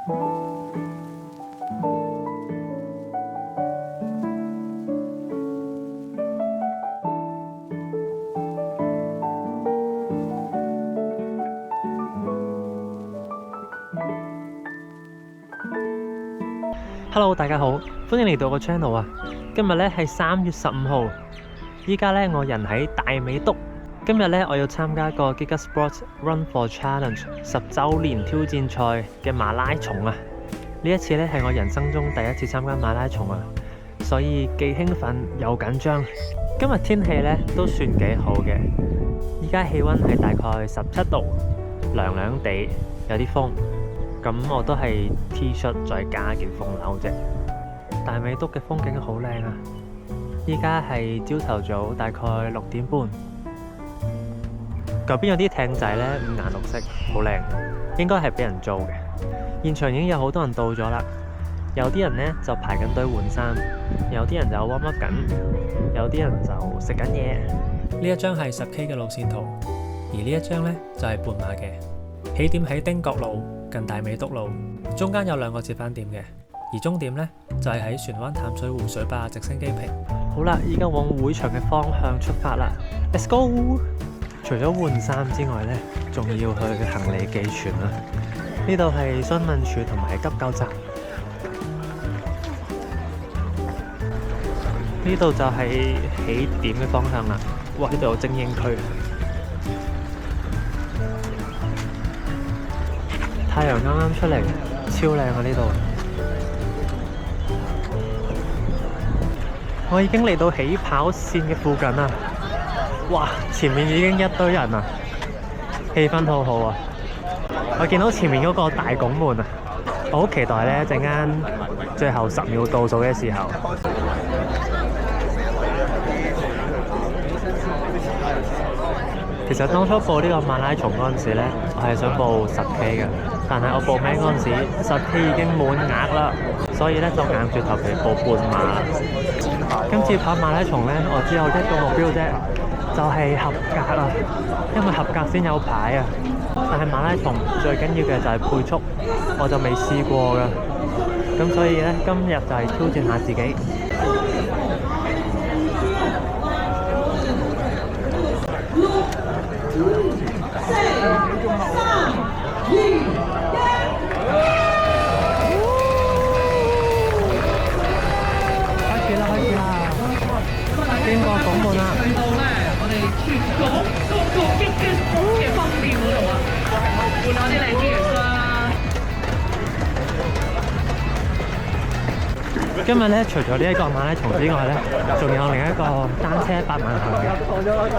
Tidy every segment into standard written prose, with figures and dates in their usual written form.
Hello， 大家好，歡迎嚟到個 channel 啊！今日咧係3月15號，依家咧我人喺大美督。今日咧我要參加個 Giga Sports Run for Challenge 10週年挑戰賽嘅馬拉松啊！呢一次咧係我人生中第一次參加馬拉松啊，所以既興奮又緊張。今日天氣咧都算幾好嘅，依家氣溫係大概17度，涼涼地，有啲風。咁我都係 T 恤再加件風褸啫。大美督嘅風景好靚啊！依家係朝頭早大概6點半，嗰邊有啲艇仔呢，五顏六色，好靚，應該係俾人租嘅。現場已經有好多人到咗啦，有啲人呢就排緊隊換衫，有啲人就 warm up 緊，有啲人就食緊嘢。呢一張係10K 嘅路線圖，而呢一張呢就係半馬嘅。起點喺汀角路近大美督路，中間有2個折返點嘅，而終點呢就係喺船灣淡水湖水壩直升機坪。好啦，依家往會場嘅方向出發啦 ，Let's go！ 除咗換衫之外呢，仲要去行李寄存啦。呢度係詢問處同埋急救站，呢度就係起點嘅方向啦。哇，呢度有精英區。太陽啱啱出嚟，超靚啊！呢度，我已經嚟到起跑線嘅附近啦。哇，前面已經一堆人啊，氣氛好好啊！我見到前面嗰個大拱門啊，我好期待呢，陣間最後10秒倒數嘅時候。其實當初報呢個馬拉松嗰陣時呢，我係想報10K 嘅。但係我報名嗰陣時，10K 已經滿額啦，所以咧就硬住頭皮報半馬。今次跑馬拉松咧，我只有一個目標啫，就係合格啊！因為合格先有牌啊。但係馬拉松最緊要嘅就係配速，我就未試過噶。咁所以咧，今日就係挑戰下自己。經過拱門啦，去到咧我哋全個Giga Sports嘅分店嗰度啊，換下啲靚 gear 啦。今日咧，除咗呢一個馬拉松之外咧，仲有另一個單車100萬行嘅。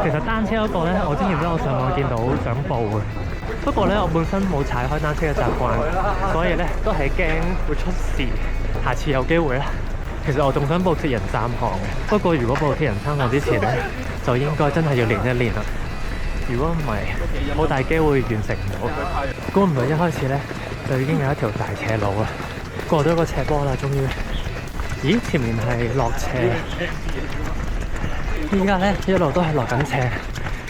其實單車嗰個咧，我之前都有上網見到想報嘅，不過咧我本身冇踩開單車嘅習慣，所以咧都係驚會出事。下次有機會啦。其實我仲想報鐵人3項嘅，不過如果報鐵人3項之前呢，就應該真係要練一練啦。如果唔係，好大機會完成唔到。估唔到一開始呢，就已經有一條大斜路啦，過咗個斜坡啦，終於。咦，前面係落斜，依家呢，一路都係落緊斜，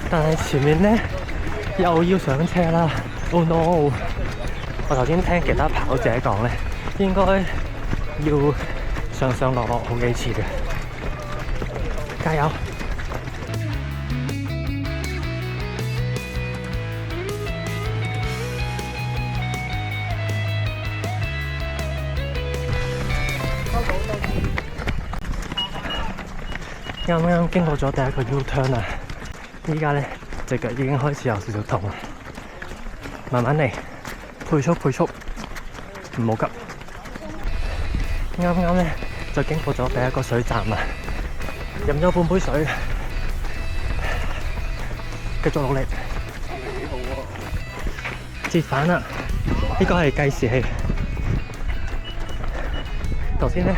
但係前面呢，又要上斜啦。Oh no！ 我頭先聽其他跑者講呢，應該要上上落落好幾次嘅，加油！啱啱經過咗第一個 U-turn 啦，依家咧隻腳已經開始有少少痛啦，慢慢嚟，配速，唔好急。啱啱咧就經過咗第一個水站啦，飲咗半杯水，繼續努力，折返啦！呢個係計時器。頭先咧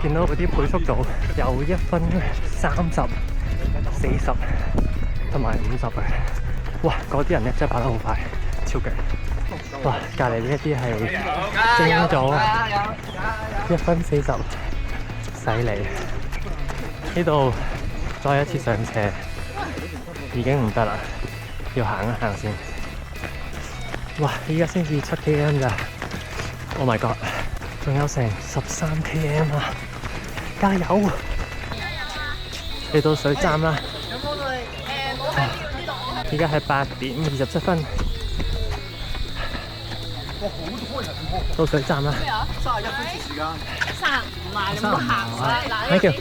見到嗰啲配速度有1分30、40同埋50嘅，哇！嗰啲人咧真係跑得好快，超勁！哇！隔離呢一啲係精英組，1分40，犀利！呢度再一次上斜，已經唔得啦，要行一行先。哇！依家先至7km咋， ！Oh my god！ 仲有成13 km 啊！加油！嚟到水站啦！而家係8點27分，到水站啦！31分截時間，35啊！你唔好行啊！Thank you。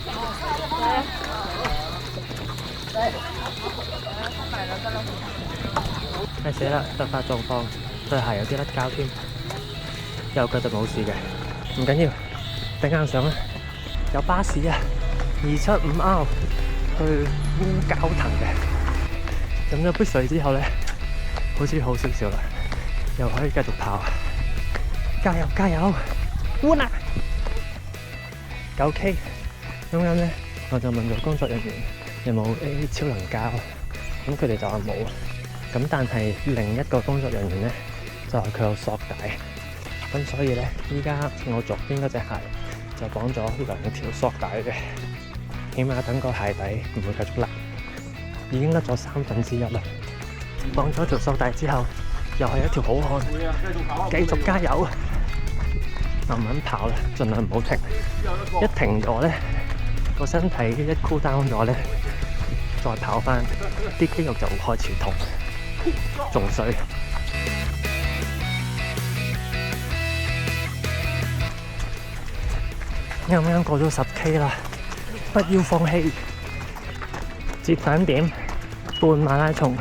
死啦！突發狀況，對鞋有啲甩膠添，右腳就冇事嘅，唔緊要，頂硬上啦！有巴士啊，275R去烏蛟騰嘅。飲咗杯水之後咧，好似好少少啦，又可以繼續跑。加油加油！換啊！9K。咁樣咧，我就問咗工作人員有冇 AA 超能膠，咁佢哋就話冇。咁但係另一個工作人員咧就話佢有索帶，咁所以咧依家我左邊嗰隻鞋就綁咗2條索帶嘅，起碼等個鞋底唔會繼續甩。已經甩咗1/3啦。綁咗條索帶之後，又係一條好漢，繼續加油，慢慢跑啦，盡量唔好停。一停咗咧，個身體一 cool down 咗咧，再跑翻，啲肌肉就會開始痛。仲衰，啱啱過咗10K 啦，不要放棄。折返點，半馬拉松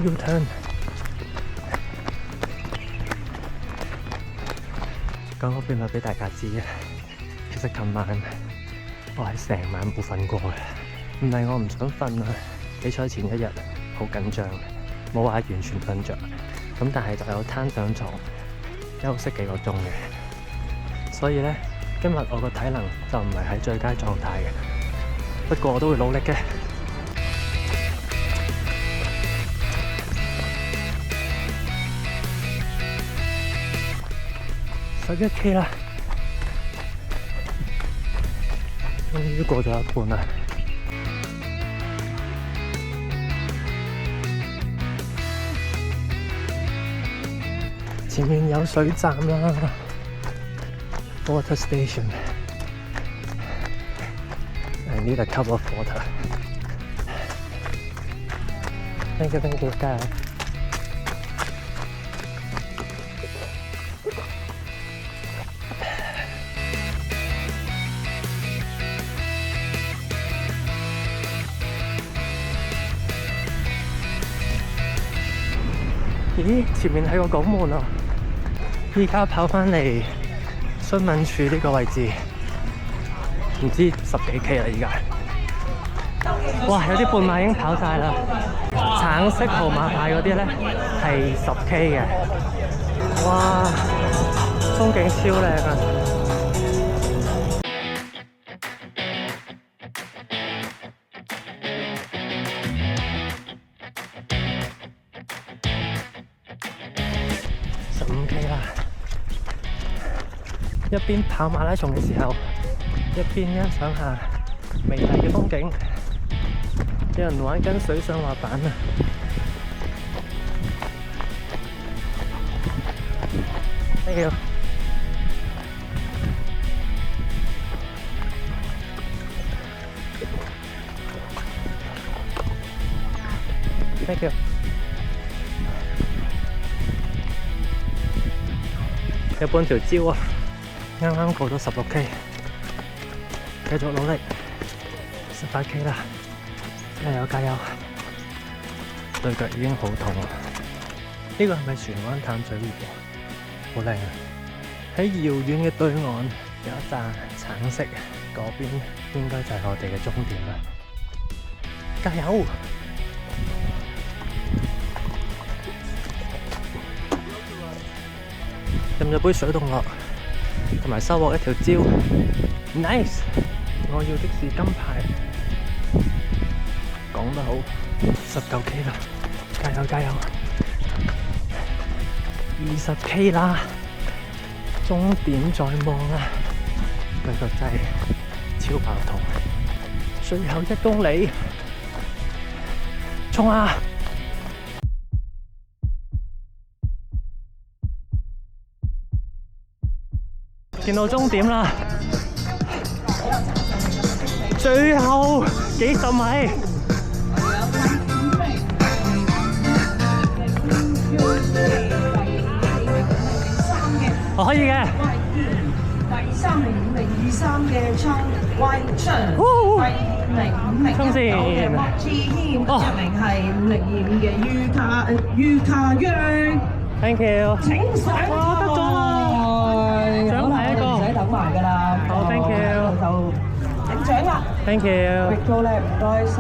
U-turn。講個秘密俾大家知啊，其實琴晚我係成晚冇瞓過嘅，唔係我唔想瞓啊，比賽前一日好緊張，冇話完全瞓着，咁但係就有攤上床休息幾個鐘嘅，所以咧今日我個體能就唔係喺最佳狀態嘅，不過我都會努力嘅。11K 啦，終於過咗一半啦。前面有水站啦 ，water station。I need a cup of water. Thank you, guys. 咦，前面係個港門啊！依家跑返嚟詢問處呢個位置，唔知10幾 K 啦，依家。哇，有啲半馬已經跑晒啦。橙色號碼牌嗰啲咧係10K 嘅。哇，風景超靚啊！15K 啦，一邊跑馬拉松嘅時候，一邊欣賞下美麗嘅風景。有人玩緊水上滑板啊！Thank you。Thank you。有半條蕉啊！啱啱過咗16K，繼續努力，18K 啦！加油加油！對腳已經好痛啦。呢個係咪荃灣淡水湖啊？好靚啊！喺遙遠嘅對岸有一笪橙色，嗰邊應該就係我哋嘅終點啦！加油！飲咗杯水凍樂，同埋收穫一條蕉 ，nice！ 我要的是金牌，講得好，19K 啦，加油加油！20K 啦，終點在望啦，腳腳真係超爆痛，最後1公里，衝啊！見到終點啦，最後幾十米。我可以嘅。第305-023嘅倉 Y 出，第505-199嘅莫志謙，1名係5025嘅於卡央。Thank you。請上哇，得咗啦！獎牌一個，唔使等埋㗎啦。好 ，thank you。就領獎啦 Thank you。，Victor 咧，唔該晒。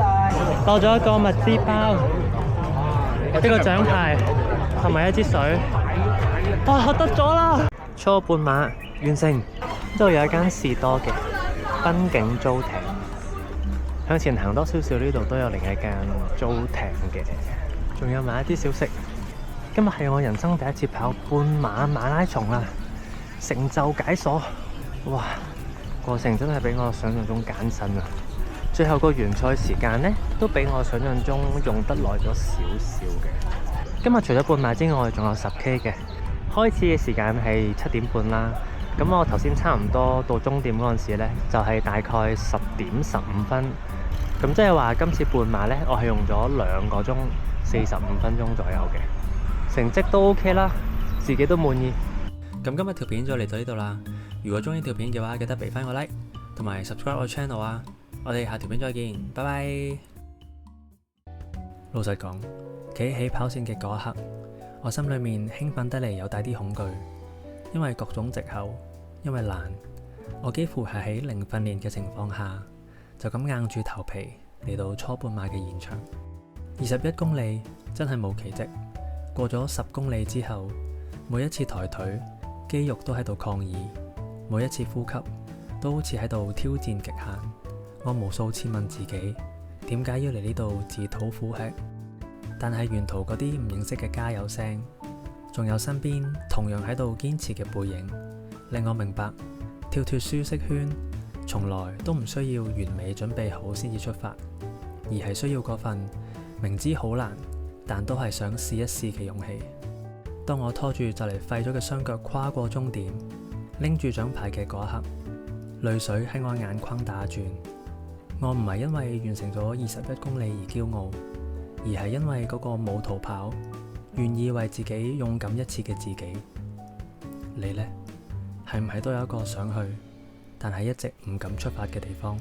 攞咗一個物資包，一個獎牌同埋一支水。哇，我得咗啦！初半馬完成，呢度有一間士多嘅濱景租艇，向前行多少少呢度都有另一間租艇嘅，仲有買一啲小食。今日係我人生第一次跑半馬馬拉松啦，成就解鎖！哇，過程真係比我想象中艱辛啊！最後個完賽時間呢，都比我想象中用得耐咗少少嘅。今日除咗半馬之外，仲有10K 嘅。開始嘅時間係7點半啦，咁我頭先差唔多到終點嗰陣時呢，就係大概10點15分，咁即係話今次半馬呢，我係用咗2個鐘45分鐘左右嘅，成績都 OK 啦，自己都滿意。咁今日條片就嚟到呢度啦，如果中意條片嘅話，記得俾翻個 like 同埋 subscribe 我 channel 啊，我哋下條片再見，拜拜。老實講，企喺起跑線嘅嗰一刻，我心裏面興奮得嚟有帶啲恐懼，因為各種藉口，因為難，我幾乎係喺零訓練嘅情況下，就咁硬住頭皮嚟到初半馬嘅現場。21公里真係冇奇蹟，過咗10公里之後，每一次抬腿，肌肉都喺度抗議，每一次呼吸都好似喺度挑戰極限。我無數次問自己，點解要嚟呢度自討苦吃？但係沿途嗰啲唔認識嘅加油聲，仲有身邊同樣喺度堅持嘅背影，令我明白跳脫舒適圈從來都唔需要完美準備好先至出發，而係需要嗰份明知好難但都係想試一試嘅勇氣。當我拖住就嚟廢咗嘅雙腳跨過終點，拎住獎牌嘅嗰一刻，淚水喺我眼眶打轉。我唔係因為完成咗21公里而驕傲，而係因為嗰個冇逃跑，願意為自己勇敢一次嘅自己。你呢？係唔係都有一個想去，但係一直唔敢出發嘅地方？